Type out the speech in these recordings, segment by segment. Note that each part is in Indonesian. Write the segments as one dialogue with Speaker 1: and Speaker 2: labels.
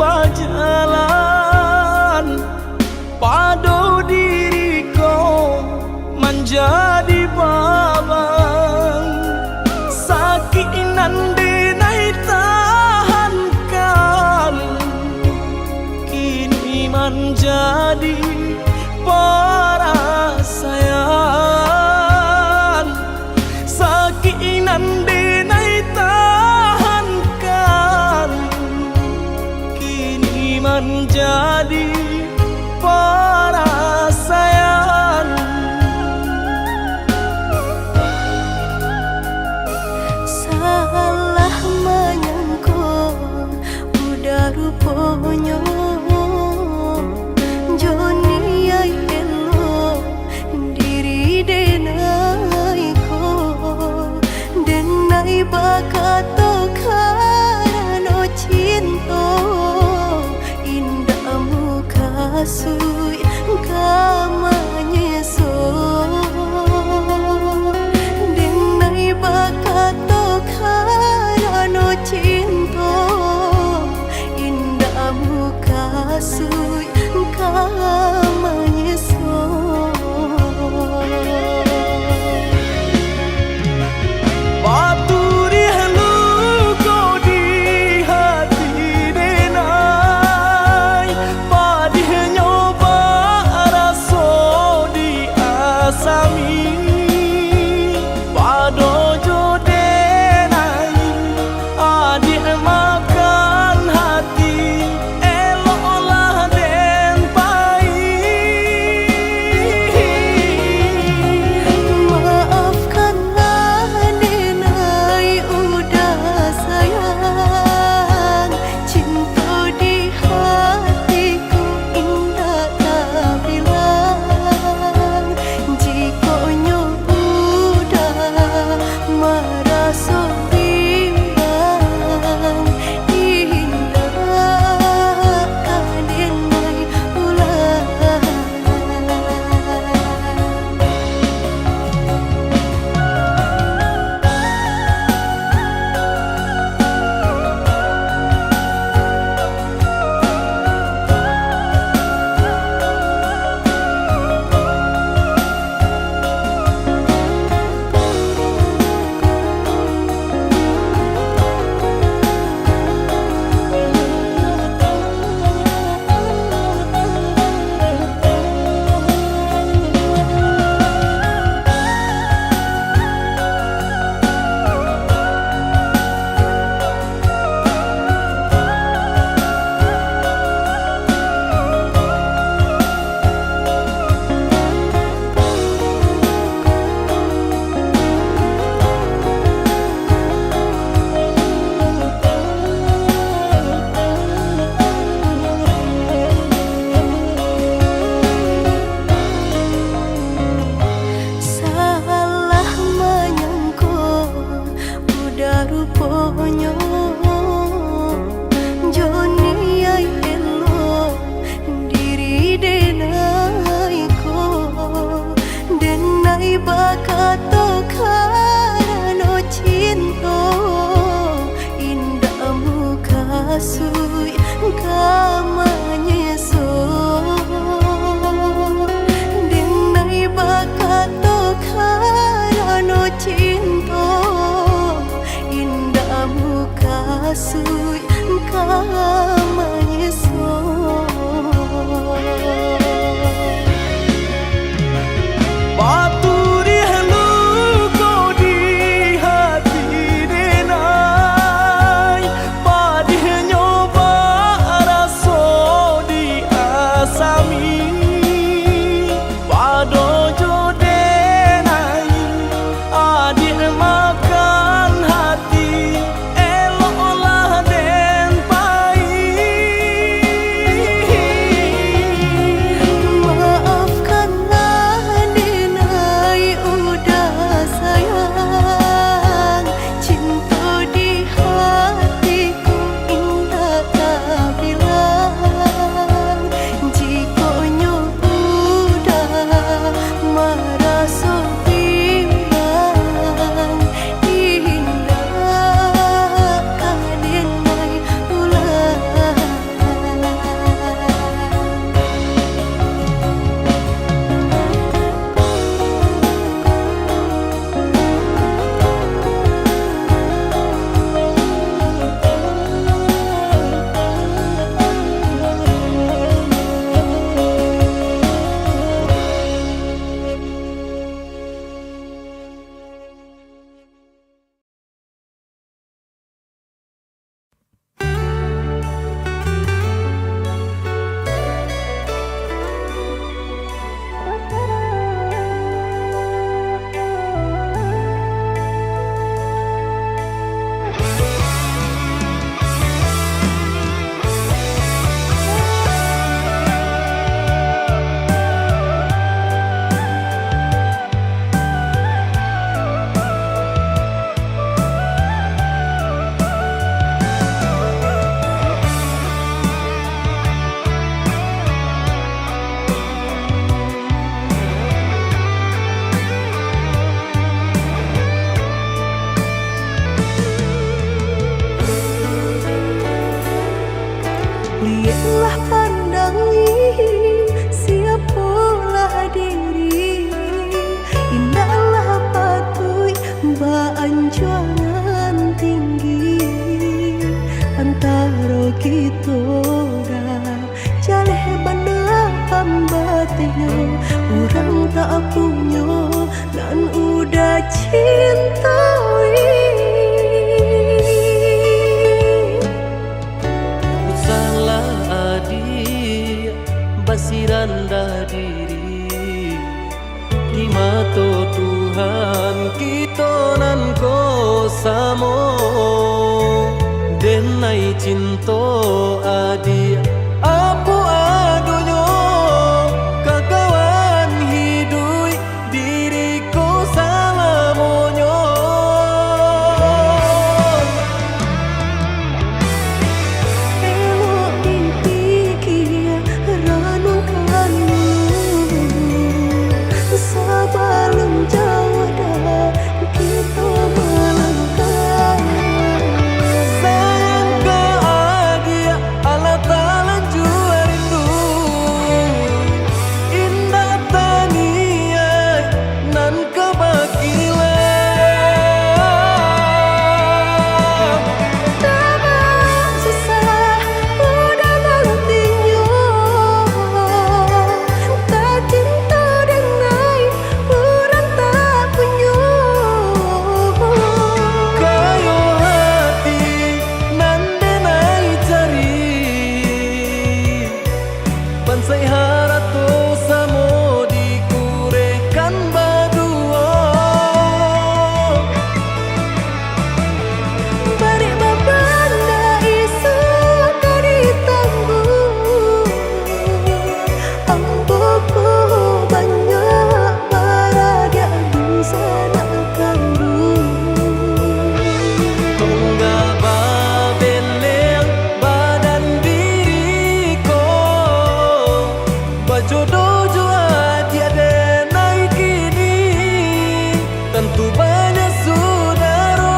Speaker 1: berjalan padu diriku menjadi babang sakit nande nai tahankan kini menjadi perasaan sakit nande nai tahankan kini menjadi perasaan.
Speaker 2: Salah menyangka udah rupanya Joni ay elo diri denai ko denai bakato karano cinta indah muka sui kamanya so denai bakato karano cinta indah muka sui kamanya so
Speaker 1: Paturi halu ko di hati denai padih nyoba raso di asami pado jo denai adik makan hati eloklah den pai.
Speaker 2: Maafkanlah denai udah sayang cinta di hatiku indah tak bilang jika udah merasa bimbang indah denai ulang. Salah menyangka udah rupanya Joni ay elo diri denai ko denai bakato karano cinta indah muka sui kamanya so denai bakato karano cinta indah muka sui kamanya so
Speaker 1: Paturi halu ko di hati denai padih nyoba raso di asami pado jo denai adik makan hati eloklah den pai.
Speaker 2: Biarlah pandangi siapalah diri, indahlah patui beanjuran tinggi antara kita dah jaleh banda batinnya orang tak punya dan udah cintai.
Speaker 1: Basiran dah diri di mata Tuhan kita nan ko samo denai cinta adi apa adonyo kakawan hidui diriku salamonyo
Speaker 2: Elok dipikir ranukanmu sebelum jauh dah kita melangkah.
Speaker 1: sayang ke adia ala talan jua rindu indah tania nan kebakilan
Speaker 2: Tak susah udah nantinya, tak cinta denai orang tak punya.
Speaker 1: kayo hati nan denai cari bansai harato samo dikurekan badua
Speaker 2: Balik babanda isu kari tangguh, amboku banyak paradia bisa nak kandung.
Speaker 1: Tunggal babeleng badan diriku Bajodoh jua tiada naik kini Tentu banyak saudara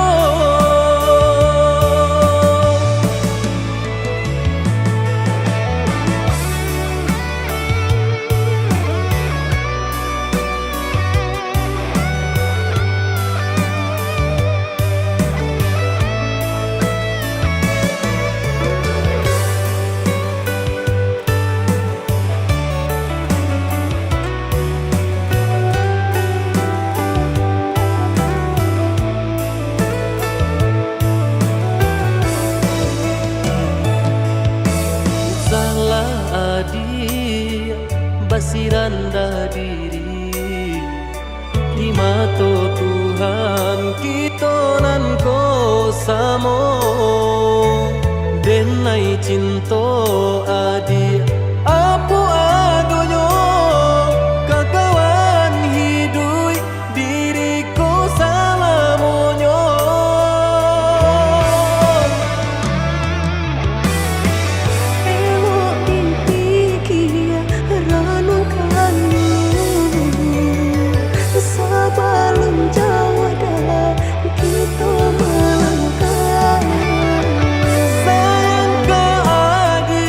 Speaker 1: Salah adi basiran dah diri di mata Tuhan kita nan ko samo denai cinta adi apa adonyo kakawan hidui diriku salamonyo
Speaker 2: Elok dipikir ranukanmu sebelum jauh dah kita melangkah.
Speaker 1: sayang ke adia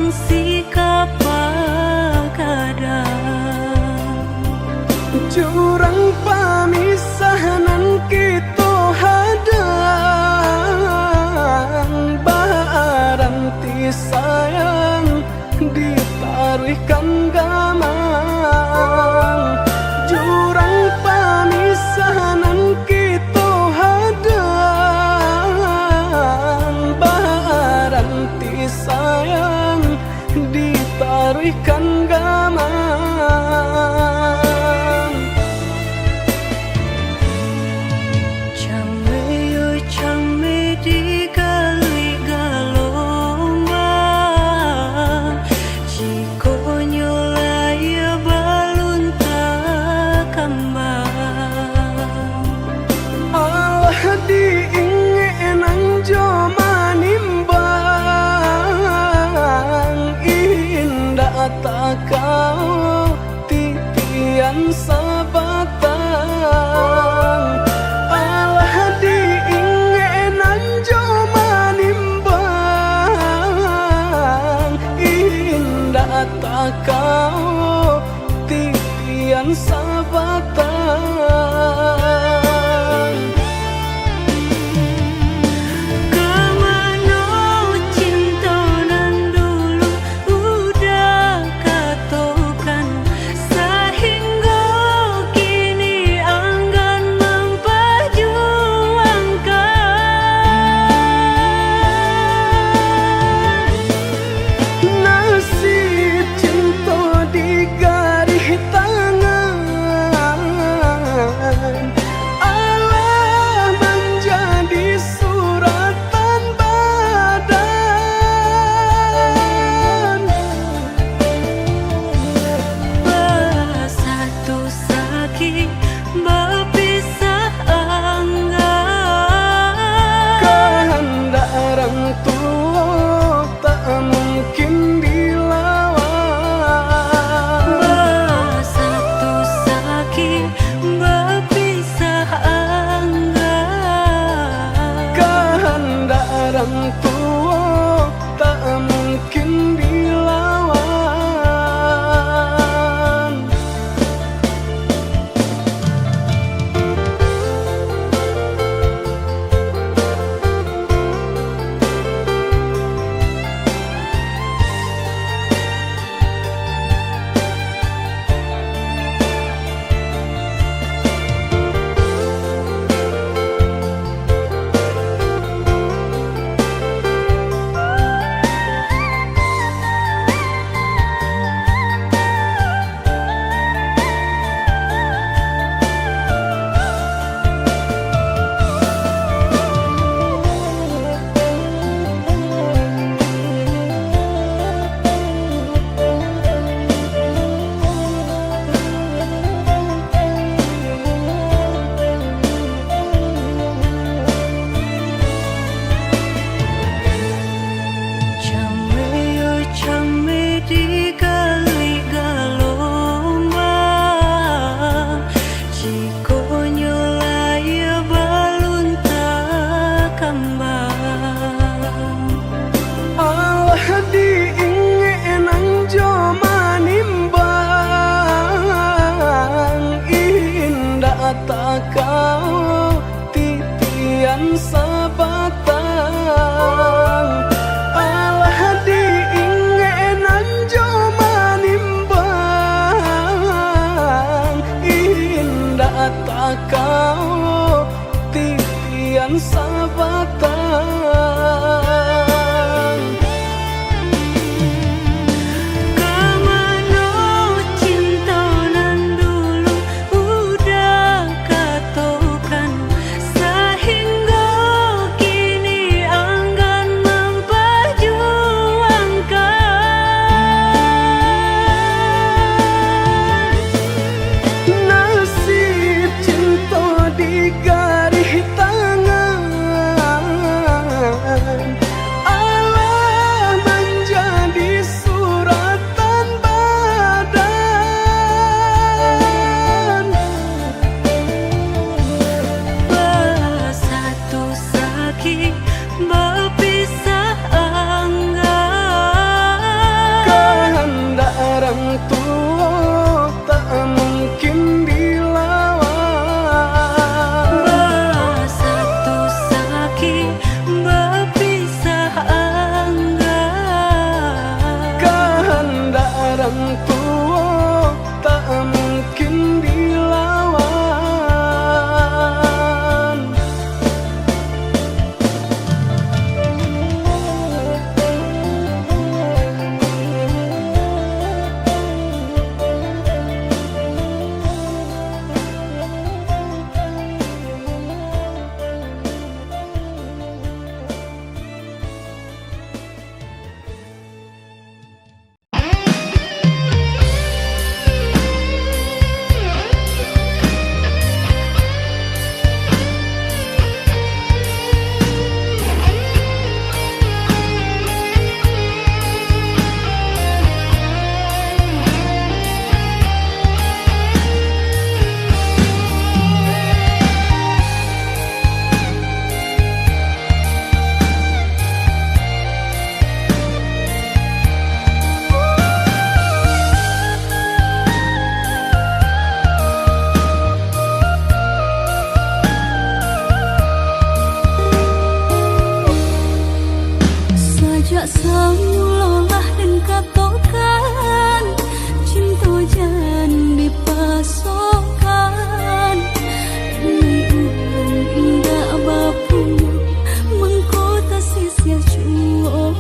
Speaker 2: si kapal kadang
Speaker 1: Jurang pamisahan kita hadang Baranti sayang ditaruhkan gamang Jurang pamisahan kita hadang Baranti sayang ditaruhkan gamang
Speaker 2: Came di kali galombang Jiko nyolaya balun tak kembang
Speaker 1: Allah diingin jo manimbang Indah tak kau titian sabatang Allah diingin jo manimbang Indah tak kau titian sabatang
Speaker 2: Kemana cinta nan dulu udah katokan Sehingga kini enggan memperjuangkan
Speaker 1: Nasib cinta di garis tangan
Speaker 2: Ajak samulolah dan katokan cinta jan dipasokan. Ini ulun indah bapu mengkota sisia cuo.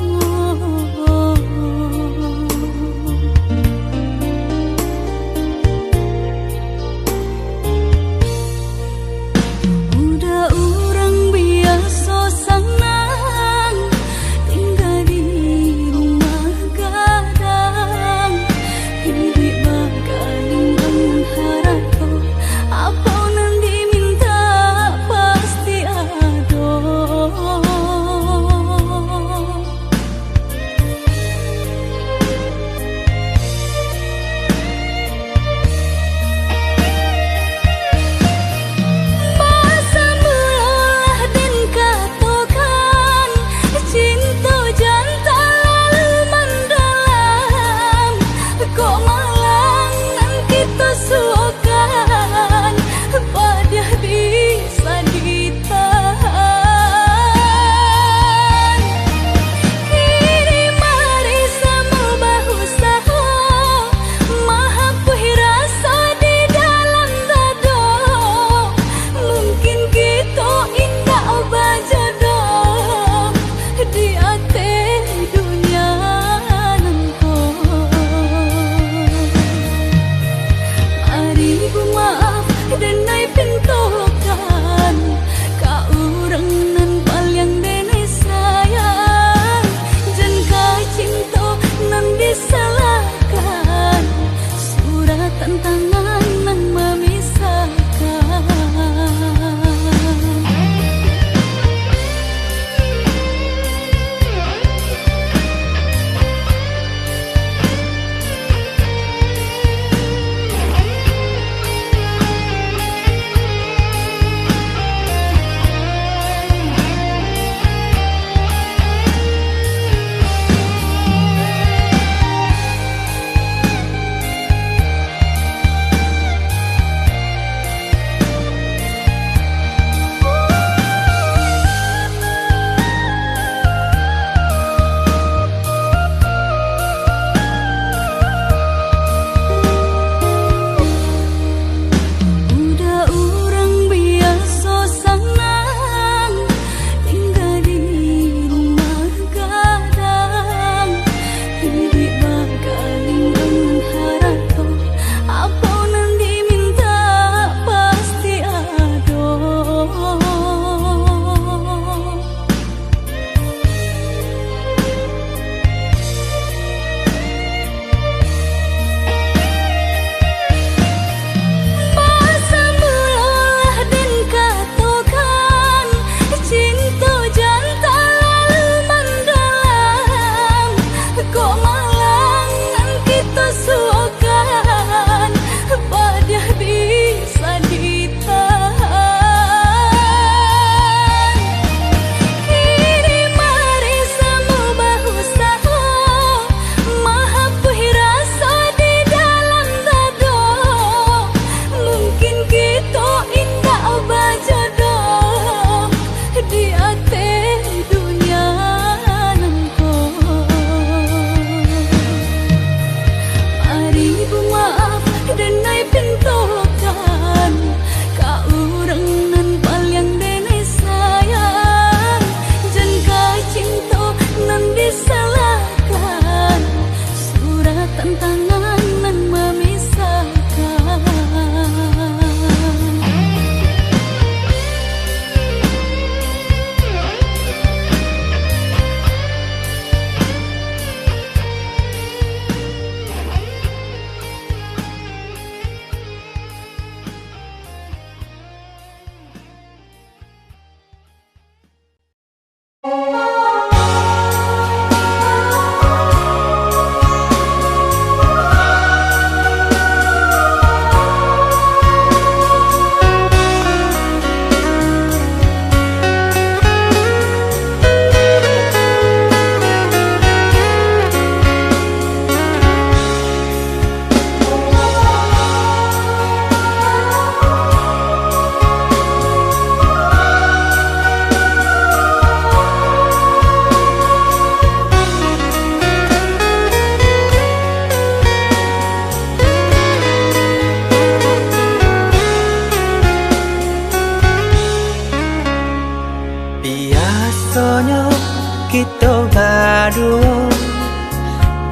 Speaker 2: Udah orang biasa senang tinggal di rumah gadang, hidup bakaling dengan harap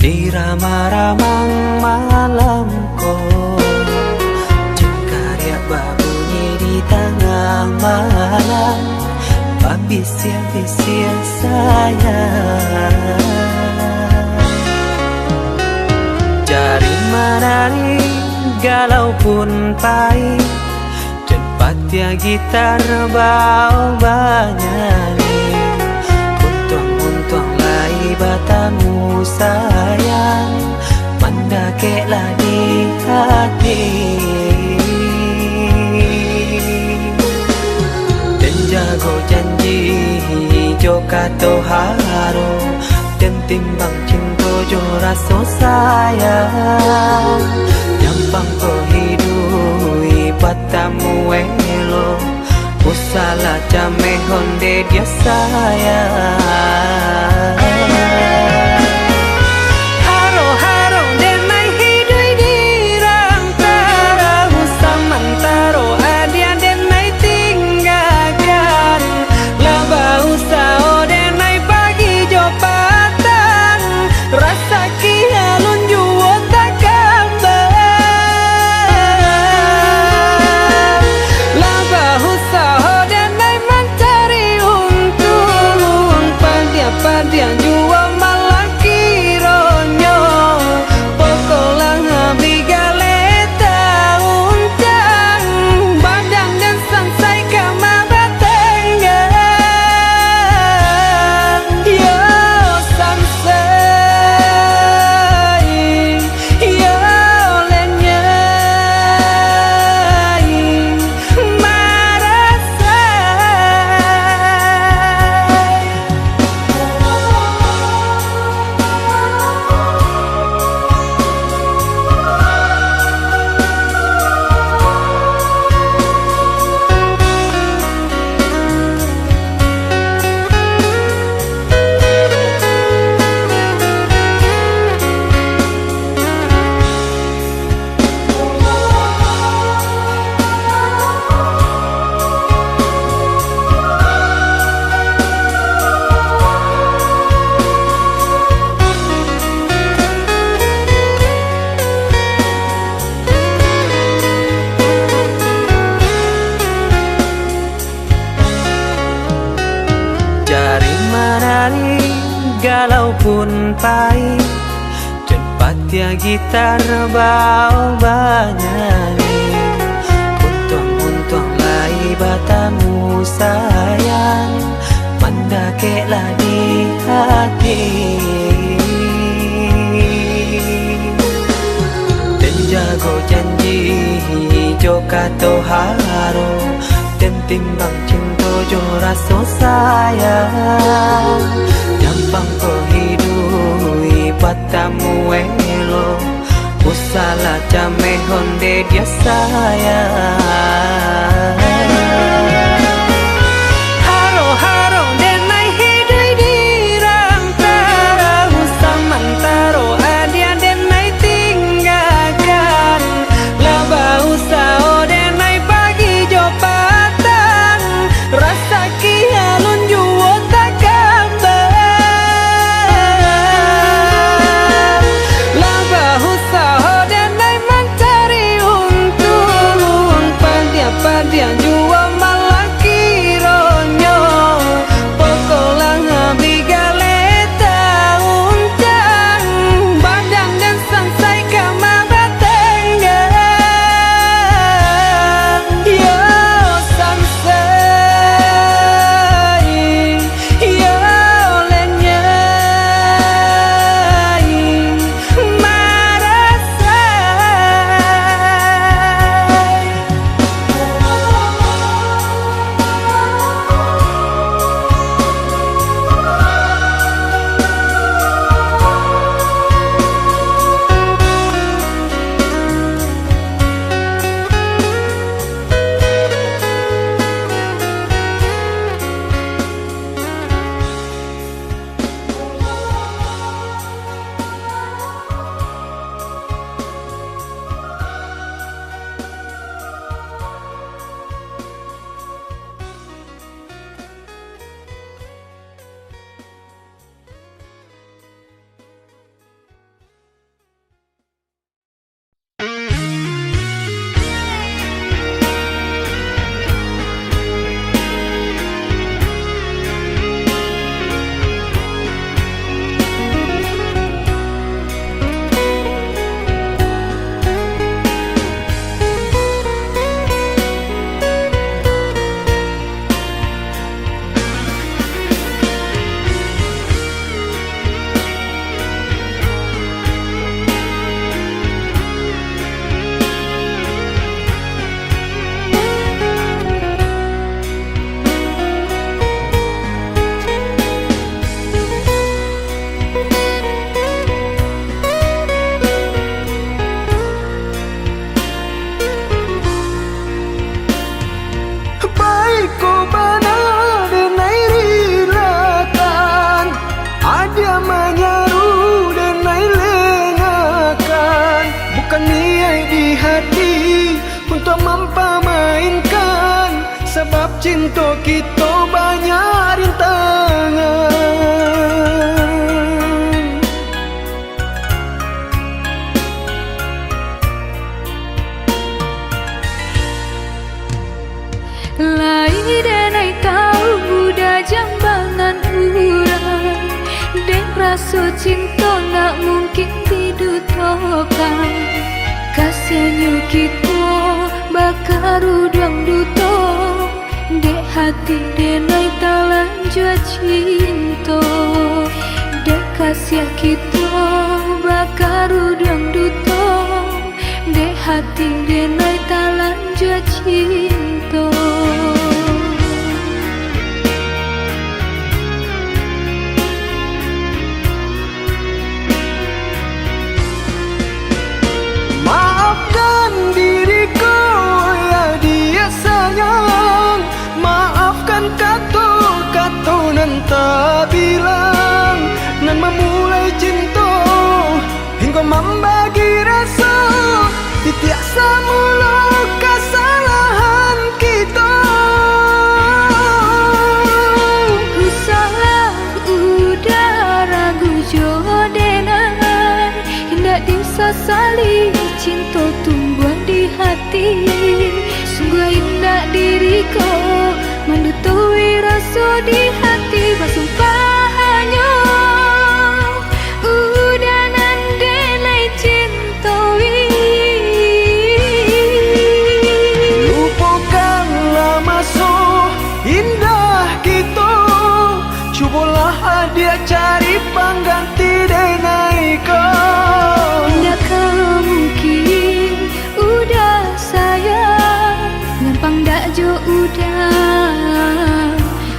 Speaker 1: di ramang-ramang malamku, jengkariak berbunyi di tengah malam, bisir-bisir sayang. Jari menari galau pun pahit, cepat ya gitar bau banyari, untung lai batamu sayang, mendakeklah di hati. Dan jago janji joka to haro, dan timbang cinta jo rasa sayang, nyampang ko hidui batamu elo, usala jame honde dia sayang. Haro haro denai hidui dirang tara, usamantaro adia denai tinggalkan, laba usao denai pagi jo patang, rasa kialun juo tak kabar, laba usao denai mencari untung, padia juo malah kironyo, pokolang bigaleta uncang, badang dan sansai kamara tengah, yo sansai, yo lenyai, marasai. Jari menari galau pun pahit, cepat ya gitar bau banyari, untung lai batamu sayang, mendakeklah di hati. Dan jago janji joka to haro, dan timbang cinta jo rasa sayang, nyampang ko hidui batamu elo, usala jame honde dia sayang. Haro haro denai hidui dirang tara, usamantaro adia denai tinggalkan, laba usao denai pagi jo patang, rasa kialun juo tak kabar, laba usao denai mencari untung, padia juo malah cinta kita banyak rintangan.
Speaker 2: Lai denai tahu muda jambangan urang, dek rasa cinta nak mungkin didutokan. Kasihannya kita bakar udang duto, dek hati denai talan jua cinta. Dek kasihan kita bakar udang duto, dek hati denai talan jua cinta.
Speaker 1: Maafkan diriku ya dia sayang, maafkan kata-kata nan tak bilang, nan memulai cinta hingga membagi rasa, tiap semula kesalahan kita.
Speaker 2: Ku salah udah ragu jodenai, hendak disesali cinta tumbuh di hati. Sungguh indah diriku mendutui rasa di hati. Bersumpah hanya udah nandelai cintoi.
Speaker 1: Lupakanlah masa indah kita, cubalah dia cari pengganti denai kau.
Speaker 2: Tidakkah mungkin udah sayang, gampang dak jo udah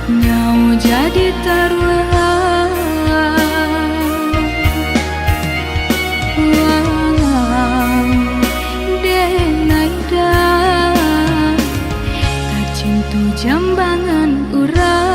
Speaker 2: nyau jadi taruhan. Walau denai dah tercintu jambangan urang.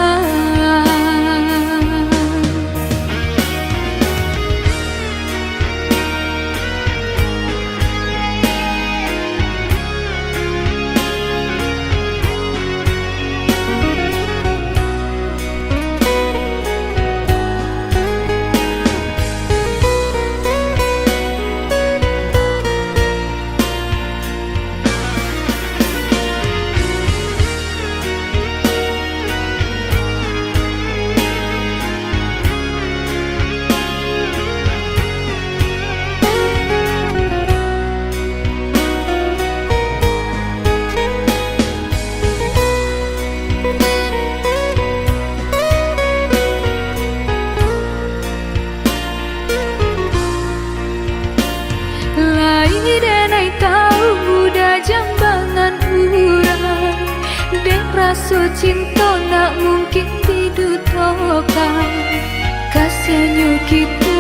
Speaker 2: Jambangan urang, dek rasa cinta nak mungkin didutokan. Kasihannya kita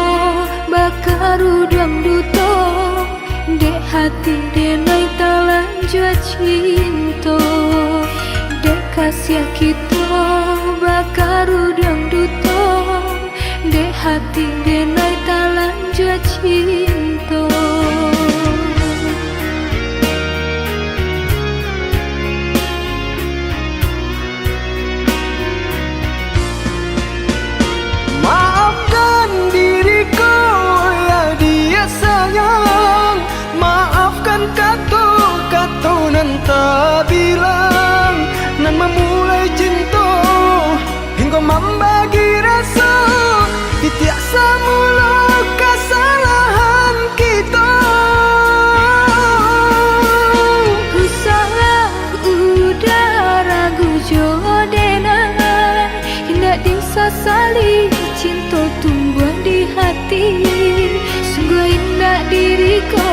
Speaker 2: bakar udang duto, dek hati denai talan jua cinta. Dek kasihan kita bakar udang duto, dek hati denai talan jua cinta.
Speaker 1: Maafkan diriku ya dia sayang, maafkan kata-kata nan tak bilang, nan memulai cinta hingga membagi rasa, tiap semula kesalahan kita.
Speaker 2: Ku salah udah ragu jodenai, hendak disesali cinta tumbuh di hati. Sungguh indah diriku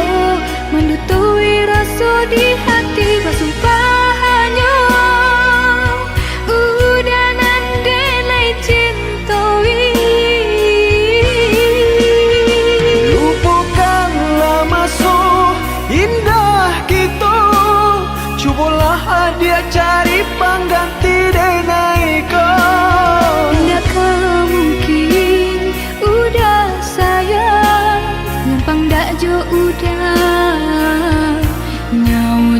Speaker 2: mendutui rasa di hati. Bersumpah hanya udah nandelai cintoi.
Speaker 1: Lupakanlah masa indah kita, cubalah dia cari pengganti denai kau.
Speaker 2: Tidakkah mungkin udah sayang, gampang dak jo udah nyau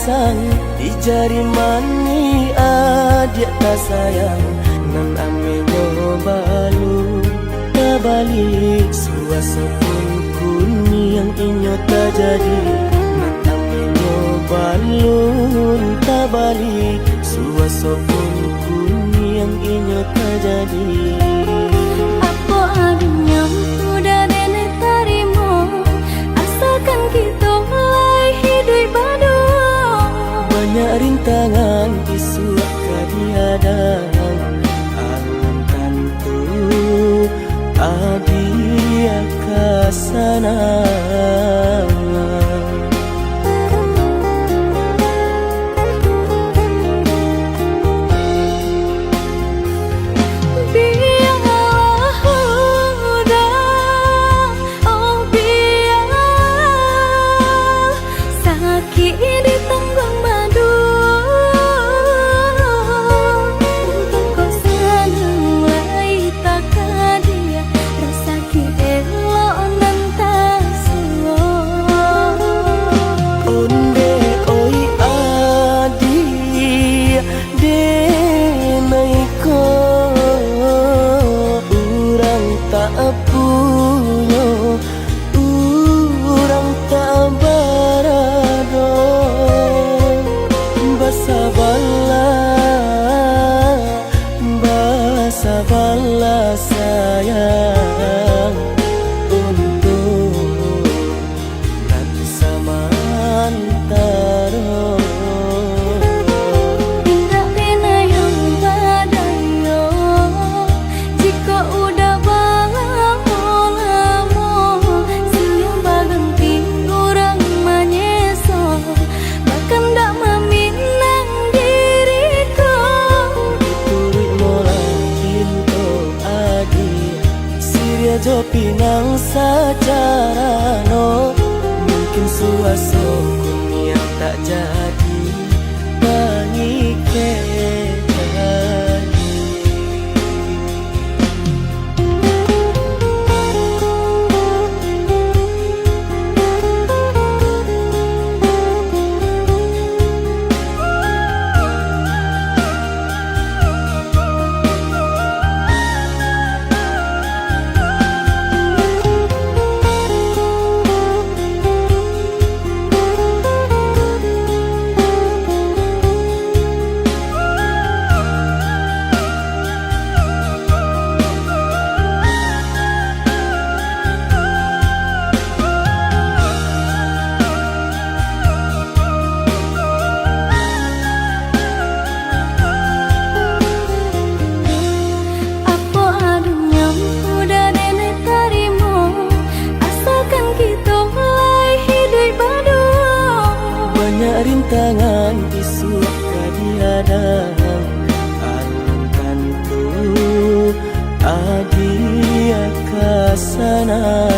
Speaker 1: sang di jari mani adik tak sayang nan amenyo balu tak balik suasa pun kuni yang inyo tak jadi nan amenyo balun tak balik suasa pun kuni yang inyo tak jadi.
Speaker 2: Apa adanya udah nenek tarimo asalkan kita mulai hidup baru.
Speaker 1: Banyak rintangan isu kadiadang alam tentu adia kasana. Sabarlah sayang untuk nanti samantara.
Speaker 2: Tidak pena yang badayo jika udah lamo siang baganti orang menyeso bahkan tak meminang diriku.
Speaker 1: Turut mola jo pinang secara no mungkin suaso kun yang tak jadi mengikat. Rintangan isu kadiadang alam tentu adia kasana.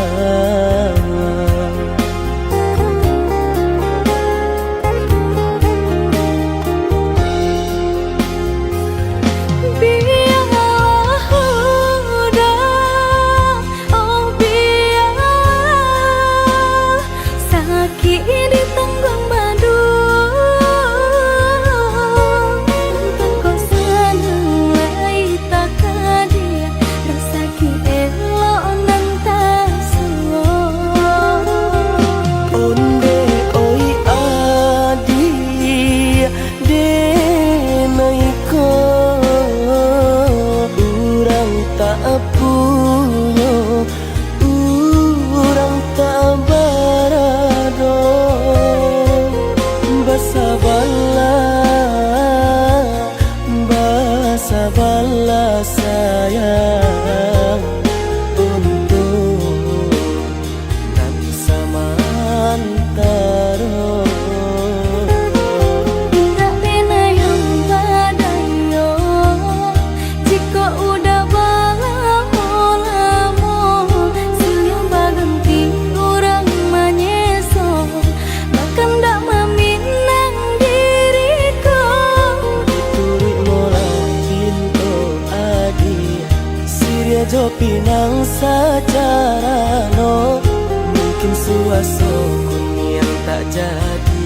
Speaker 1: Sabarlah sayang untuk nanti samantara.
Speaker 2: Tidak pena yang badayo jika udah lamo siang baganti orang menyeso bahkan tak meminang diriku.
Speaker 1: Turut mola pintu adia siria jo pinang secara no mungkin suaso kun yang tak jadi.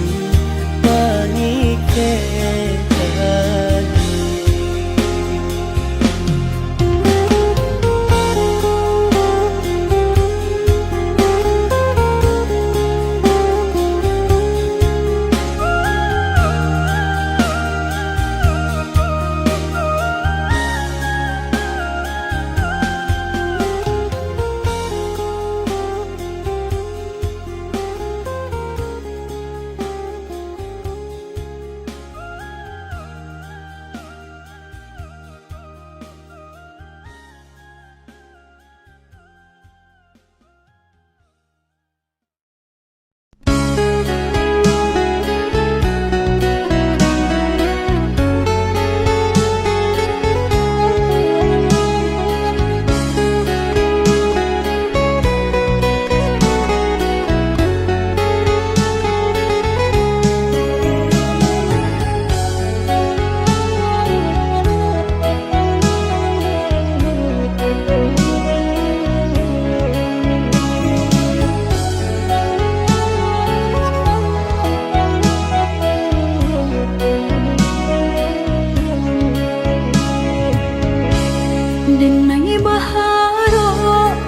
Speaker 2: Denai baharo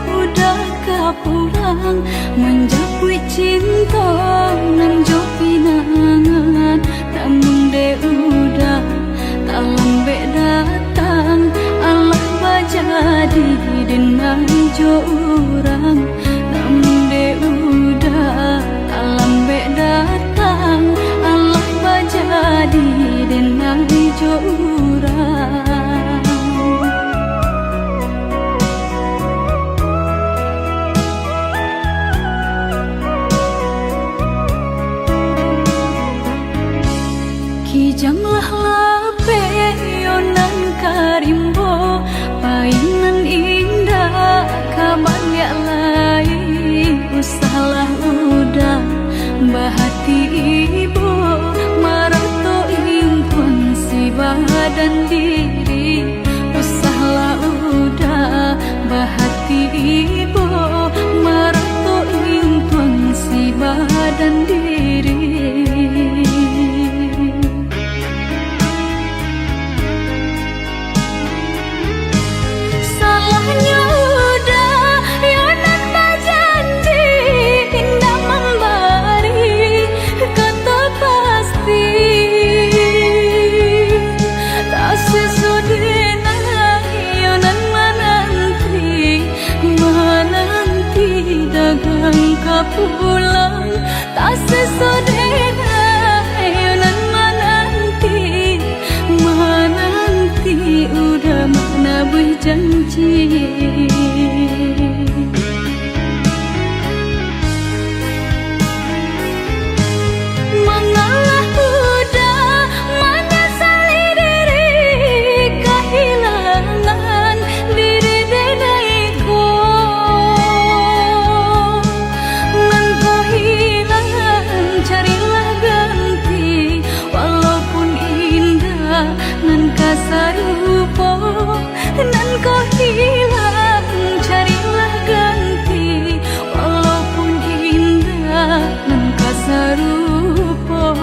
Speaker 2: udah kapulang menjapui cinta nan jo pinangan namun de udah talang be datang Allah bajadi denai jo urang namun de udah talang be datang Allah bajadi denai jo urang. Kijanglah lape yonan karimbo painan indah kaban ya lain usahlah udah bahati ibu marato impun si badan diri usahlah udah bahati ibu marato impun si badan diri. Pulang tak sesodena yonan menanti udah mana berjanji. Mengalah udah menyesali diri kehilangan diri denaiku. Carilah ganti walaupun indah nan kasarupo nan kau hilang carilah ganti walaupun indah nan kasarupo.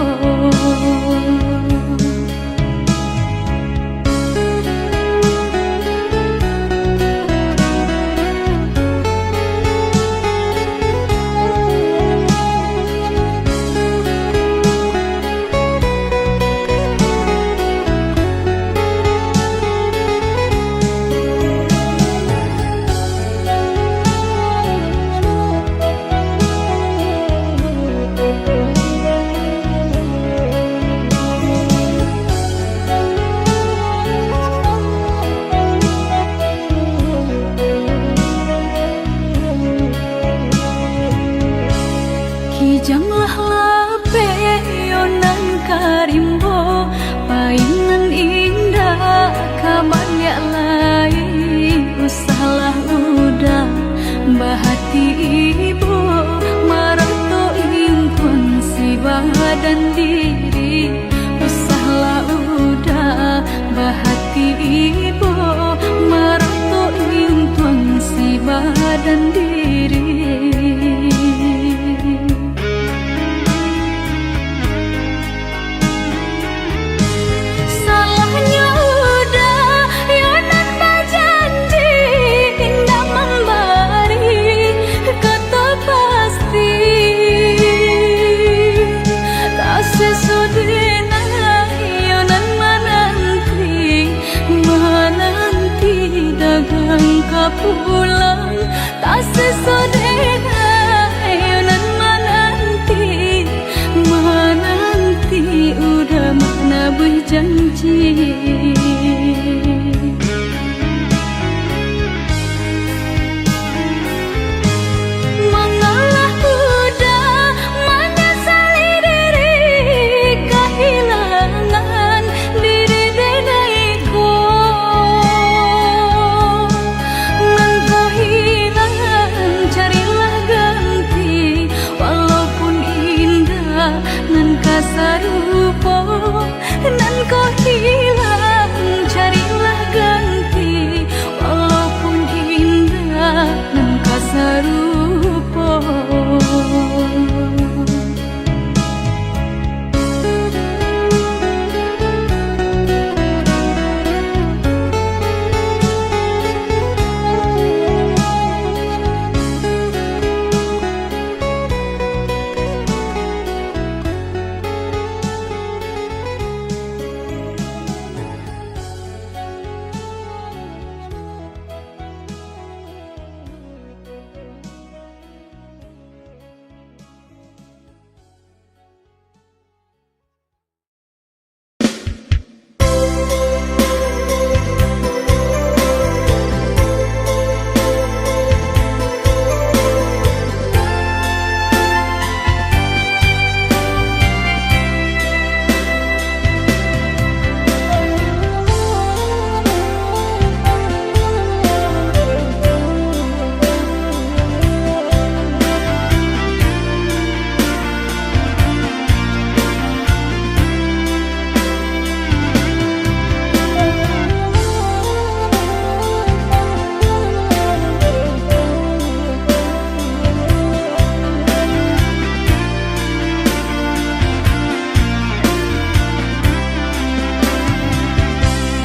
Speaker 2: dagang kapulang tak sesodera nan menanti udah mana berjanji. Nan kau hilang, carilah ganti. Walaupun indah, nan kasar rupa.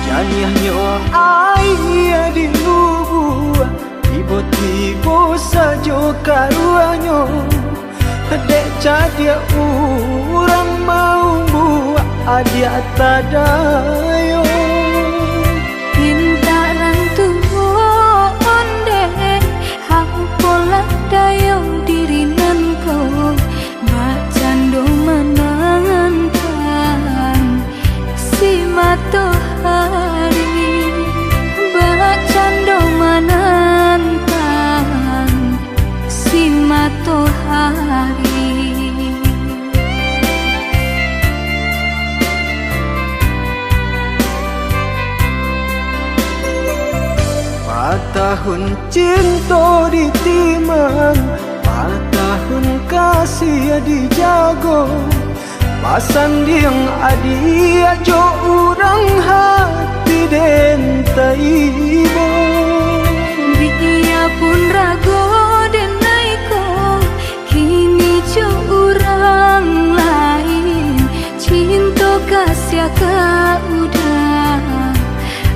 Speaker 1: Nyanyiannya ayah di lubu, tiba-tiba saja karuannya. Dek cadia orang mau buat adia tadayo.
Speaker 2: Pintaran tuh onde, aku pola dayo diri nanko. Bacando menangan si matahari, bacando menantang si matahari.
Speaker 1: Tahun cinta ditimang, tahun kasih dijago. Pasan diang adi ajo urang hati den taibo.
Speaker 2: Biya pun rago den naiko, kini jo urang lain. Cinta kasih ka udah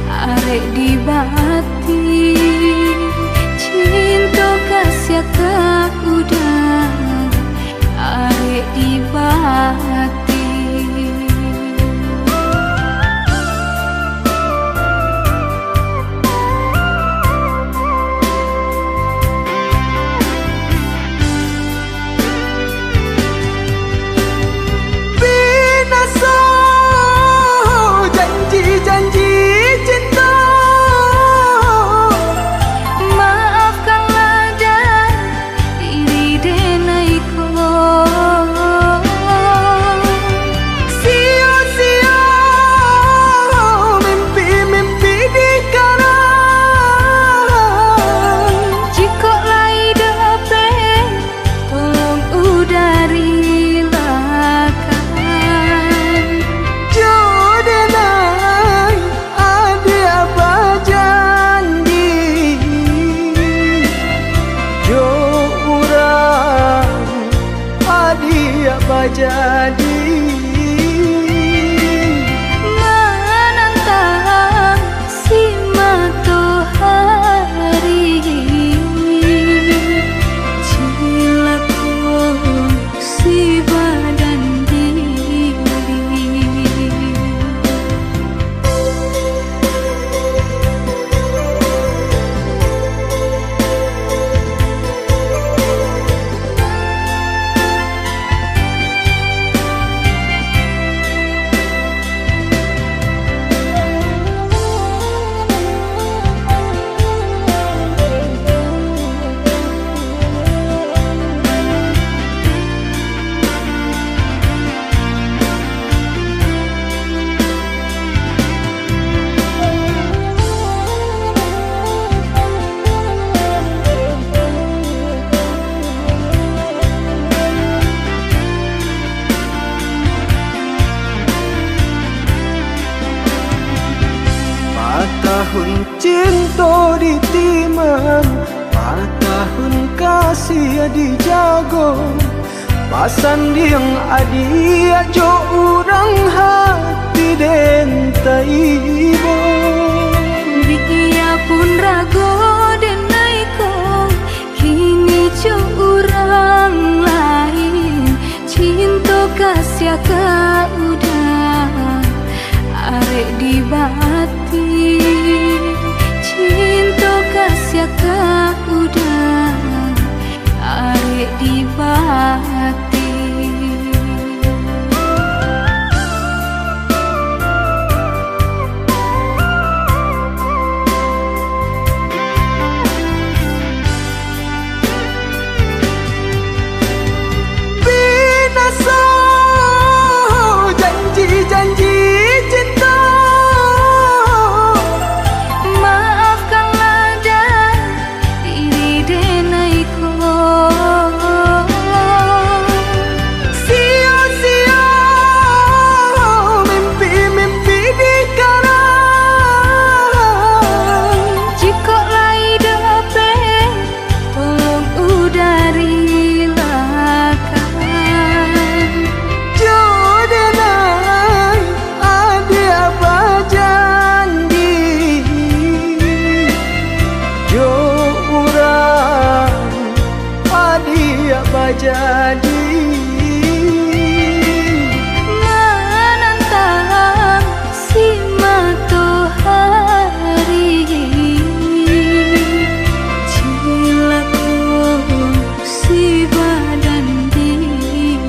Speaker 2: arek di bati. Cinta kasih ka udah arek di bati.
Speaker 1: Binasa Asan yang adi ajo urang hati dentai bo.
Speaker 2: Biarpun rago denai ko kini jo urang lain. Cinta kasih ka udah arek di bati. Cinta kasih ka udah arek di bati.
Speaker 1: Binasa janji-janji cinta.
Speaker 2: Maafkanlah dan diri denai ko.
Speaker 1: Sia-sia mimpi-mimpi dikarang.
Speaker 2: Jika lai dapat tolong udari lakan.
Speaker 1: Jodenai adi apa janji. Jo urang adi apa jadi.
Speaker 2: Menantang si matahari. Cilaku si badan diri.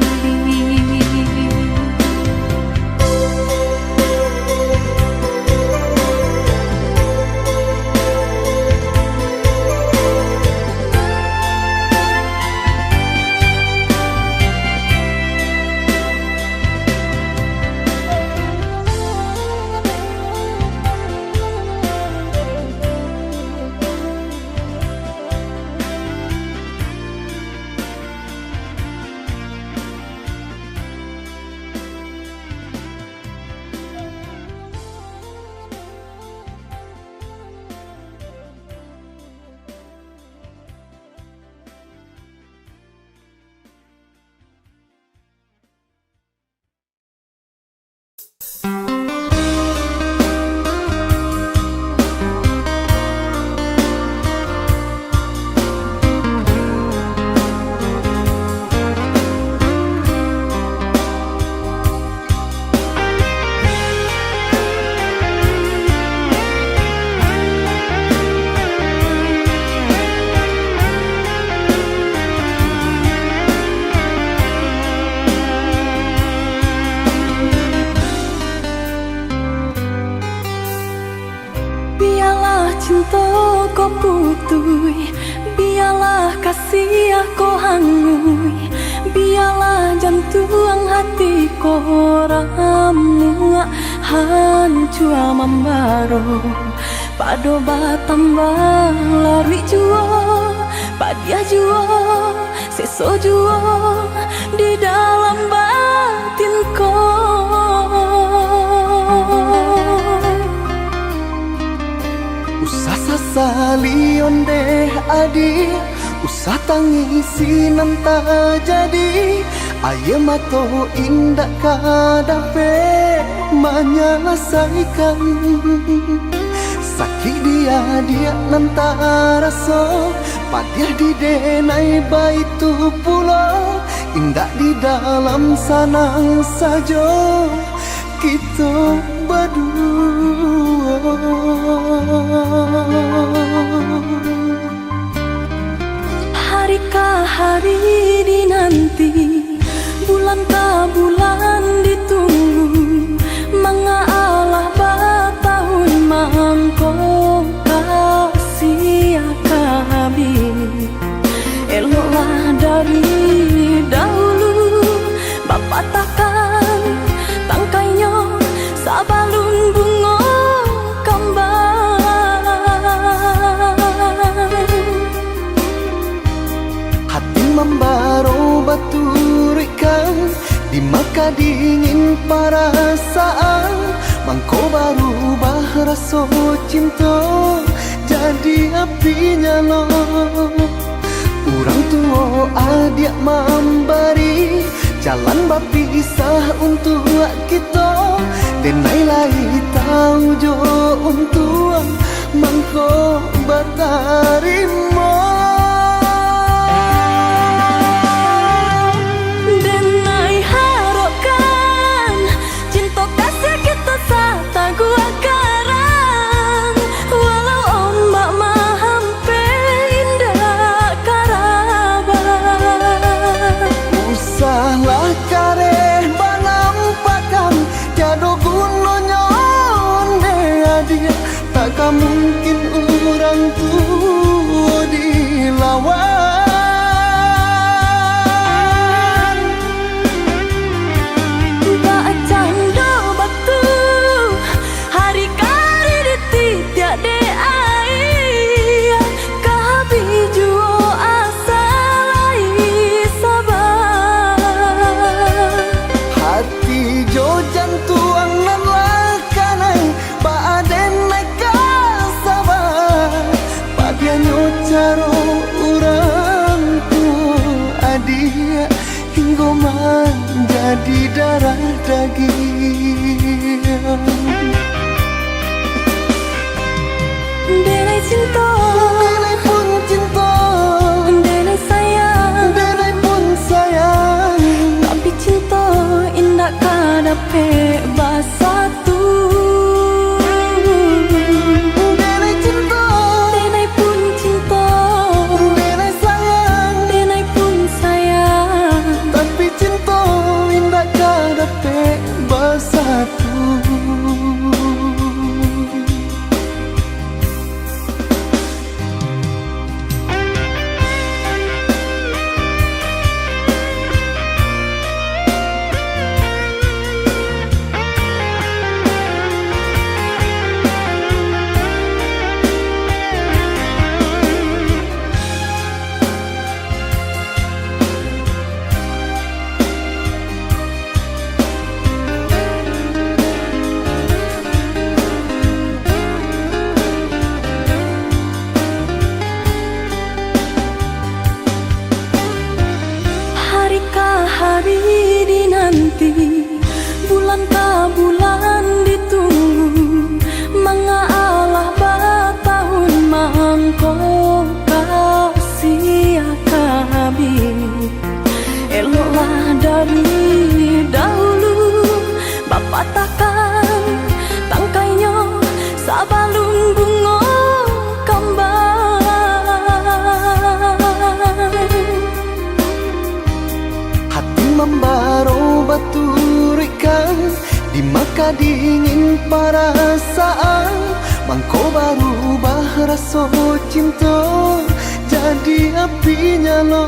Speaker 2: Biarlah cinta kau putui, biarlah kasih kau hangui, biarlah jantung hati kau ramu hancur membaro. Pado batambah lari jua, padia jua, seso jua di dalam batin kau.
Speaker 1: Usah sasali onde adi, usah tangisi nanta jadi. Aye mato indah kadape menyelesaikan. Sakit dia nanta rasa, padiah di denai baitu pulau. Indah di dalam sanang saja kita berdua.
Speaker 2: Hari ke hari dinanti, bulan ke bulan ditunggu. Mengalah batahun mangkok kasih kami. Eloklah dari dahulu, Bapak takkan tangkainya sabalun bunga kembang.
Speaker 1: Hati membaro baturikan, di maka dingin perasaan. Mangko baru rasa cinta, jadi api nyala. Orang tua adik memberi jalan berpisah untuk kita. Denai lai tahu jo untuk mangko batarimo.
Speaker 2: Denai harapkan cinta kasih kita sata gua karang. Walau ombak mahampe indah karaban.
Speaker 1: Usahlah kareh banampakan tiada gunanya onde adia. Takkan mungkin orang tua dilawan.
Speaker 2: Bacaan do batu hari kari ditidak de ai. Kahabi juo asal ai sabar.
Speaker 1: Hati jo jantuang nan lakanai baaden naik kasabar. Padianyo caro orang tua adia hingga menjadi darah daging.
Speaker 2: Denai cinta,
Speaker 1: Denai pun cinta,
Speaker 2: denai sayang,
Speaker 1: denai pun sayang.
Speaker 2: tapi cinta indah kadape basatu.
Speaker 1: Denai cinta,
Speaker 2: Denai pun cinta,
Speaker 1: denai sayang.
Speaker 2: denai pun sayang.
Speaker 1: Tapi cinta indah kadape bersatu.
Speaker 2: Hari ke hari dinanti, bulan ke bulan ditunggu. Mengalah batahun mangko kasih kabi. Eloklah dari dahulu, bapak takkan tangkainya sabalun bunga kembang.
Speaker 1: Hati membaro baturikan di maka dingin perasaan. Mangko baru rasa cinta jadi api nyala.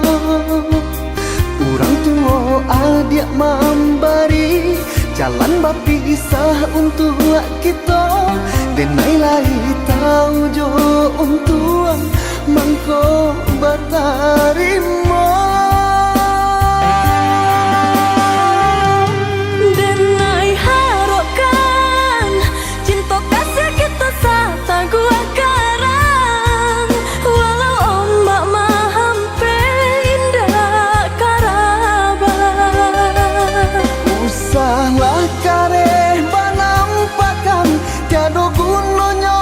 Speaker 1: Orang tua adik memberi jalan berpisah untuk kita. Denai lai tahu jo untuk mangko batarimo.
Speaker 2: Denai harapkan cinta kasih kita sata gua karang. Walau ombak mahampe indah karaban.
Speaker 1: Usahlah kareh banampakan tiada gunanya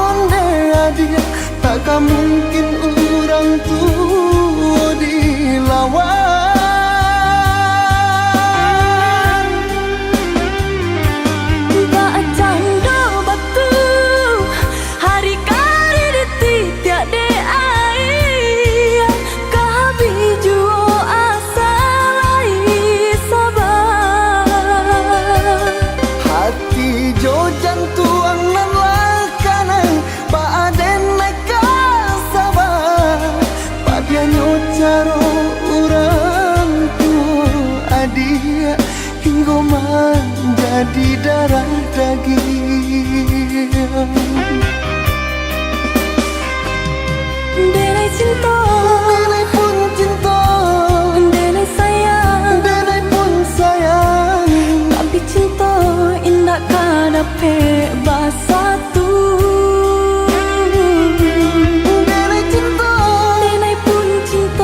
Speaker 1: onde adia. Takkan mungkin orang tua dilawan.
Speaker 2: Bacaan do batu hari kari ditidak de ai. Kahabi juo asal ai sabar.
Speaker 1: Hati jo jantuang nan lakanai baaden naik kasabar. Padianyo caro orang tua adia hingga menjadi darah daging.
Speaker 2: Denai cinta,
Speaker 1: Denai pun cinta,
Speaker 2: denai sayang,
Speaker 1: denai pun sayang.
Speaker 2: tapi cinta indah kadape basatu.
Speaker 1: Denai cinta,
Speaker 2: Denai pun cinta,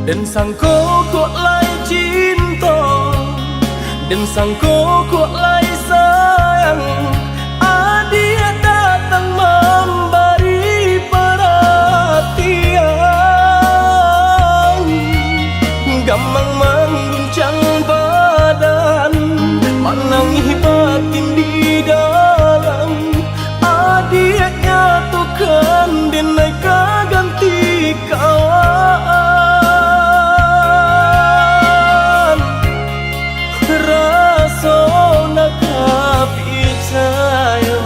Speaker 1: Dan sangko kok lai cinta, dan sangko kok lai sayang. Dia datang memberi perhatian, gampang mengguncang badan, menangis batin di dalam. Dia nyatukan denai ganti kawan. Rasa nak percaya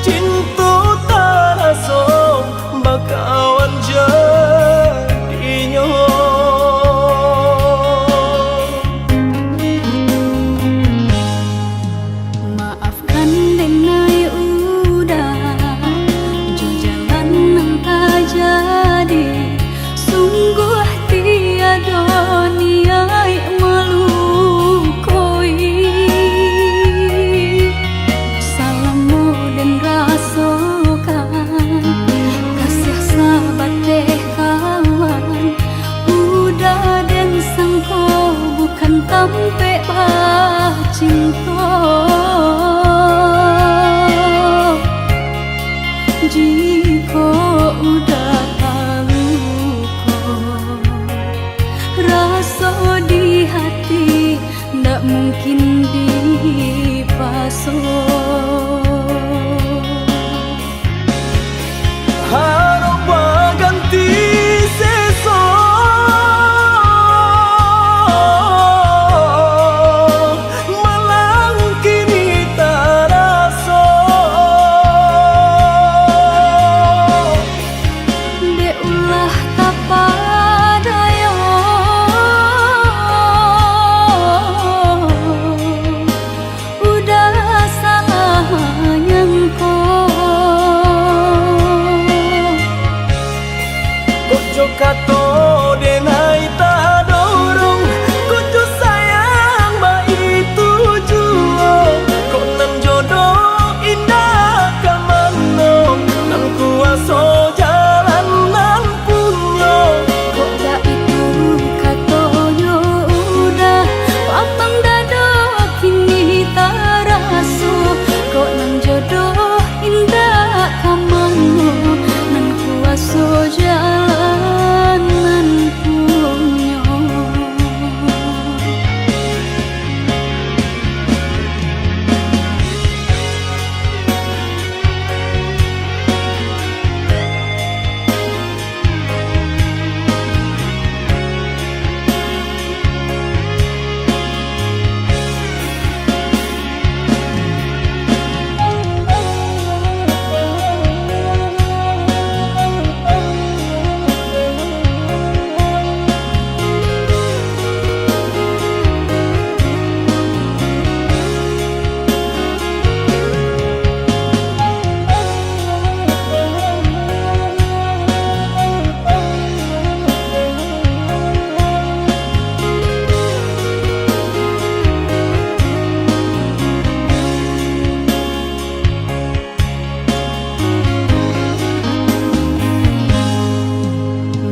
Speaker 1: cinta tak rasa bakawan jadinya.
Speaker 2: Maafkan denai udah jo jalan nang tak jadi. Sungguh tiada niat melukoi. Salamu dan rasakan kasih sahabat deh kawan. Udah dan sangko bukan tampe cinta. Jika udah tahu kok rasa di hati ndak mungkin dipasok.
Speaker 1: Harap ganti seso, malang kini tak rasa.
Speaker 2: De ulah tak padaya, udah salah nyangko.
Speaker 1: Kojo kato denai tak dorong, kojo sayang ba itu jua. Kok nan jodoh indah kamano, nan kuaso jalan nan punya.
Speaker 2: Kok dah itu katonyo udah papang dado kini tak raso. Kok nang jodoh indah kamano, nan kuaso jalan nan punya.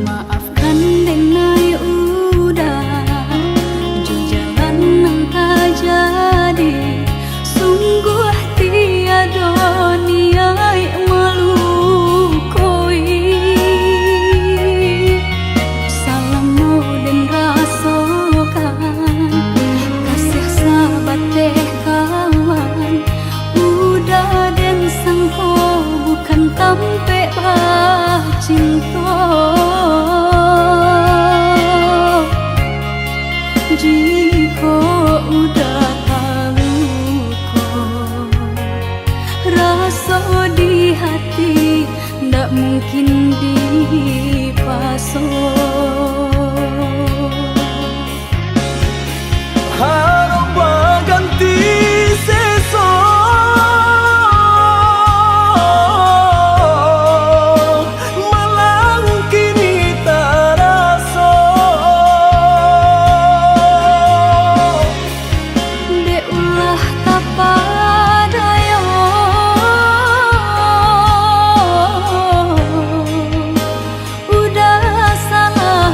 Speaker 2: Maafkan denai udah jo jalan nang tak jadi. Sungguh tiada niat melukoi. Salamu dan rasakan kasih sahabat deh kawan. Udah dan sangko bukan tampe cinta. Jika udah tahu kok rasa di hati ndak mungkin dipasok.
Speaker 1: Harap ganti seso, malang kini tak rasa.
Speaker 2: De ulah tak padaya, udah salah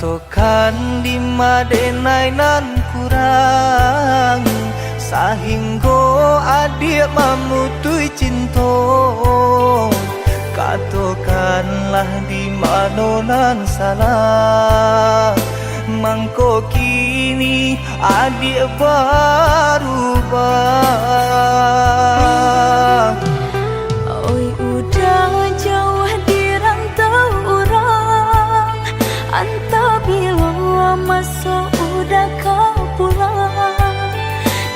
Speaker 1: Katokan di madenai nan kurang sahinggo adik mamutui cinta. Katokanlah di manonan salah, mangko kini adik berubah.
Speaker 2: Oi udah jauh di rantau orang, anta bila masuk udah kau pulang.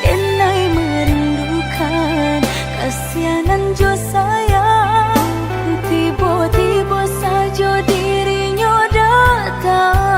Speaker 2: Denai merindukan kasihanan jo sayang, tiba-tiba saja dirinya datang.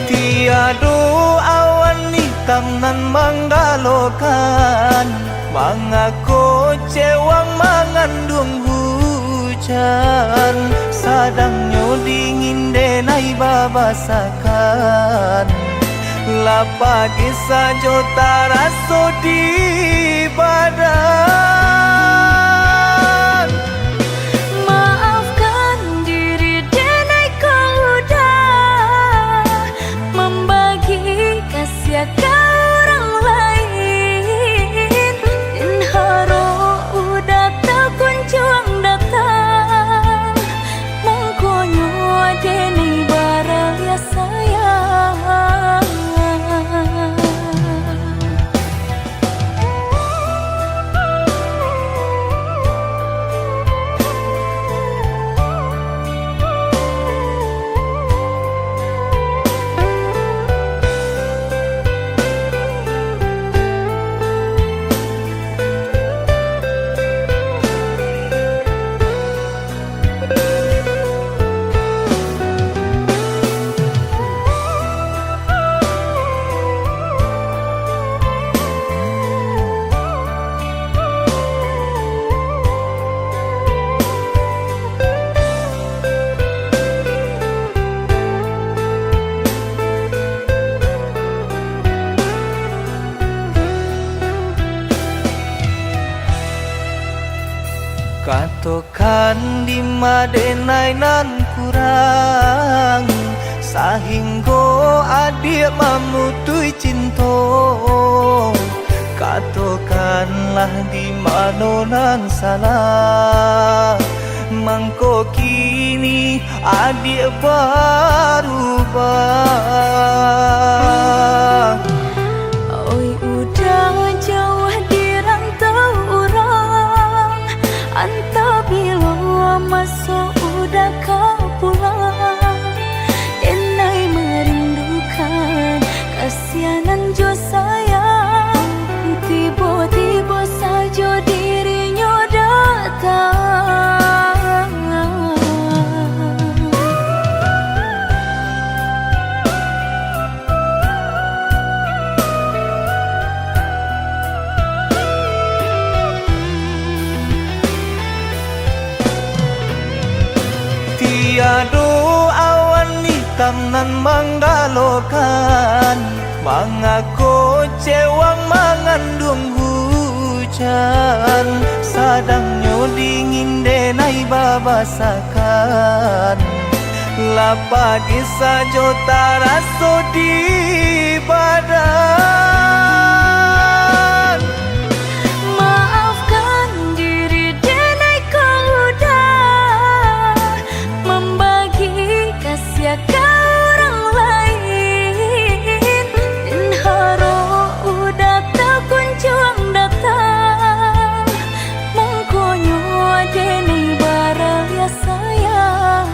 Speaker 1: Tiado awan hitam nan menggalokan, mengaku cewang mengandung hujan. Sadangnya dingin denai babasakan, lapagi saja taraso di badan.
Speaker 2: Maafkan diri denai kau udah membagi kasih ke orang lain. Dan haro udah tak kunjung datang, mengkonyo denai baraya sayang.
Speaker 1: Katokan di madenai nan kurang sahinggo adik mamutui cinta. Katokanlah di manonan salah, mangko kini adik berubah.
Speaker 2: Oi udah jauh di rantau orang, anta bila masuk udah kau pulang. Denai merindukan kasihanan jo sayang, tiba-tiba saja dirinya datang.
Speaker 1: Tiado awan hitam nan menggalokan, mengaku cewang mengandung hujan. Sadangnya dingin denai babasakan, lapagi saja taraso di badan.
Speaker 2: Maafkan diri denai kau udah membagi kasih ke orang lain. Dan haro udah tak kunjung datang, mengkonyo denai baraya sayang.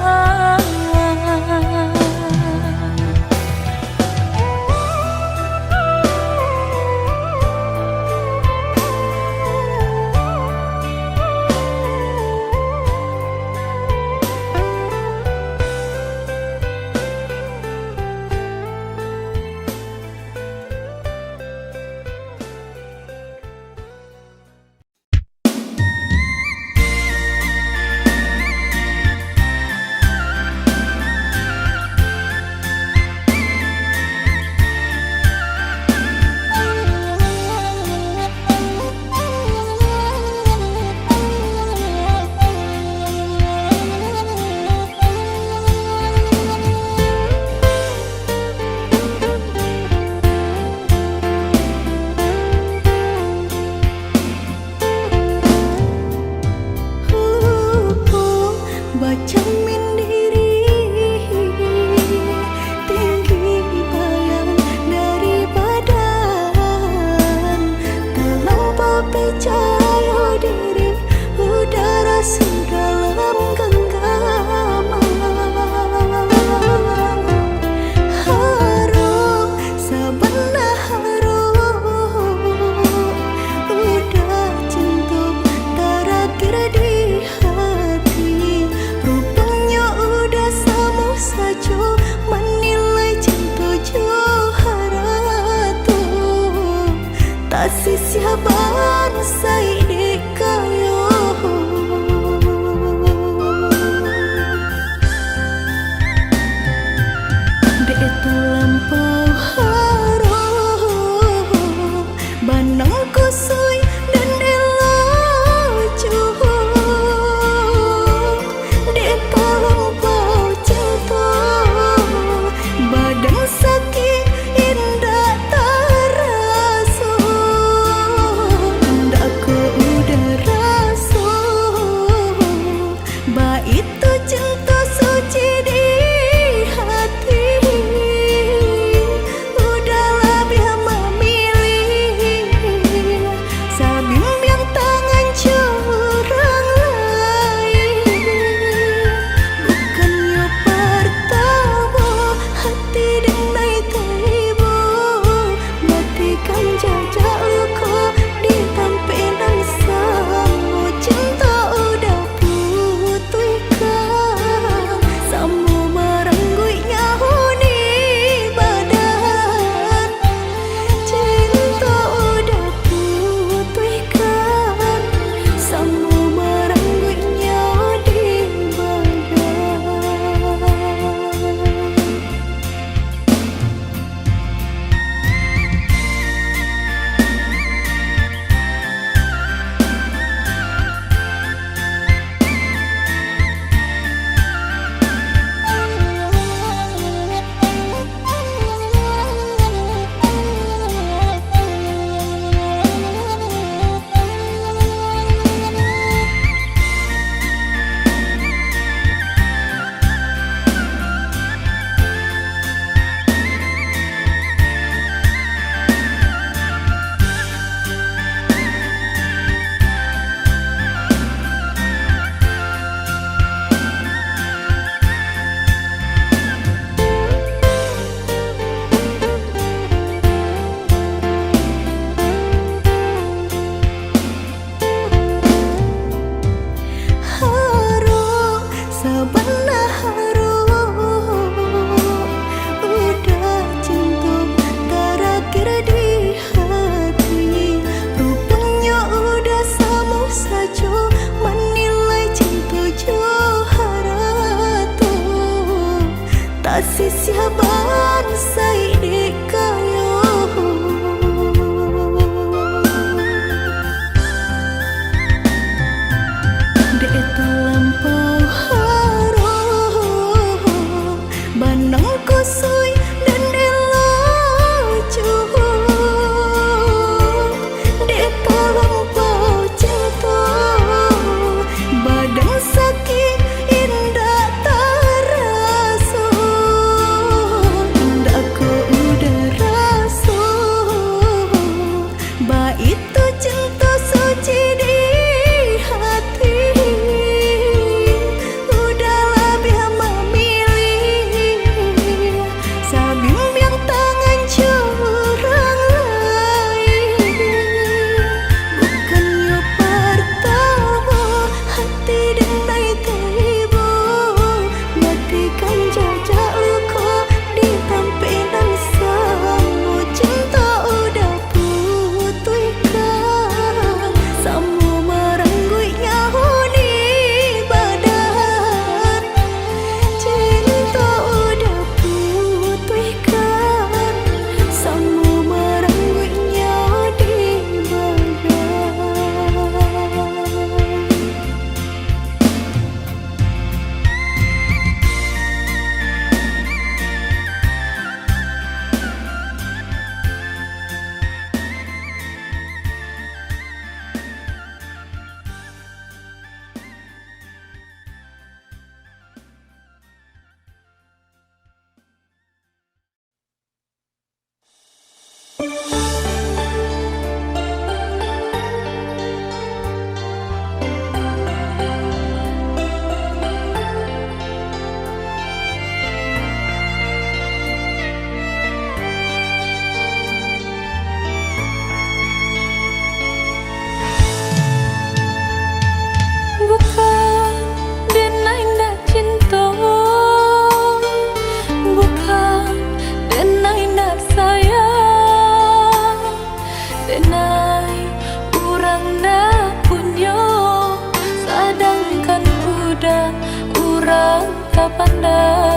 Speaker 2: Gamang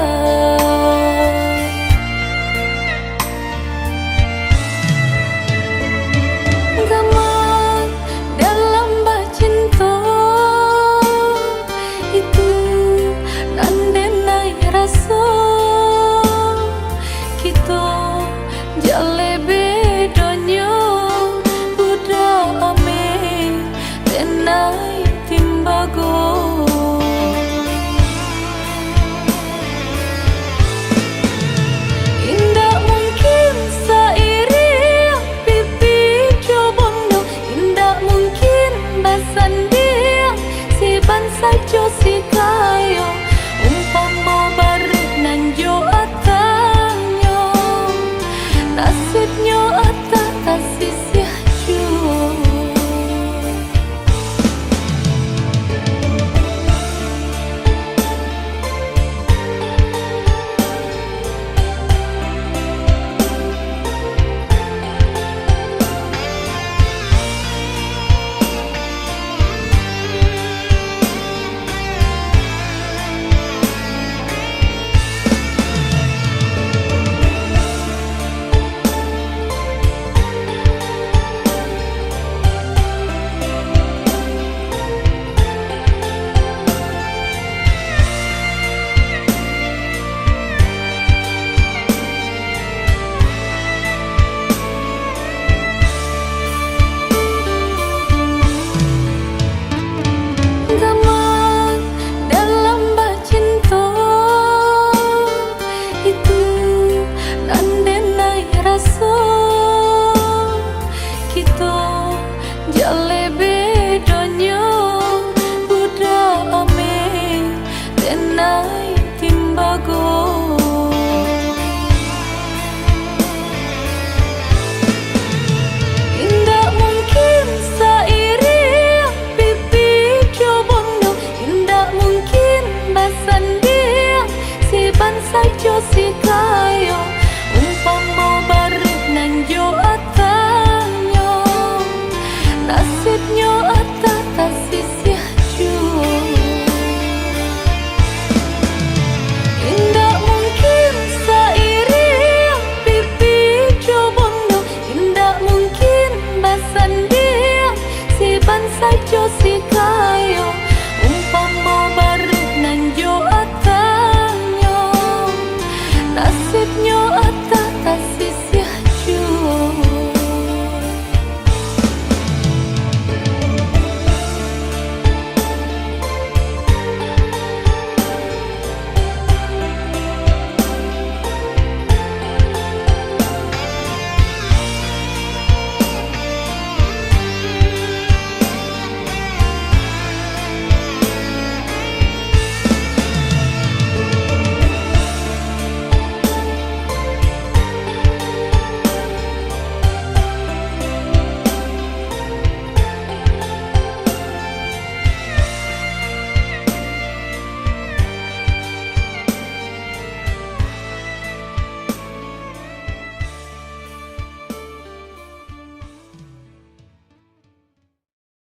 Speaker 2: dalam bacinta itu nandenai rasa kita jale bedonyo budak ame tenai timbago. Indah mungkin sairi pipi cobondo, indah mungkin basandia si bansa jo si kayo umpama bareng nanjo atanyo nasudnyo ata kasih jo. Gamang dalam bacinta itu nandenai rasa kita jale bedonyo budak ame tenai timbago. Indah mungkin sairi pipi cobondo, indah mungkin basandia si bansa jo si kayo umpama bareng nanjo atanyo nasudnyo ata kasih jo. Indah mungkin sairi pipi cobondo, indah mungkin basandia si bansa jo si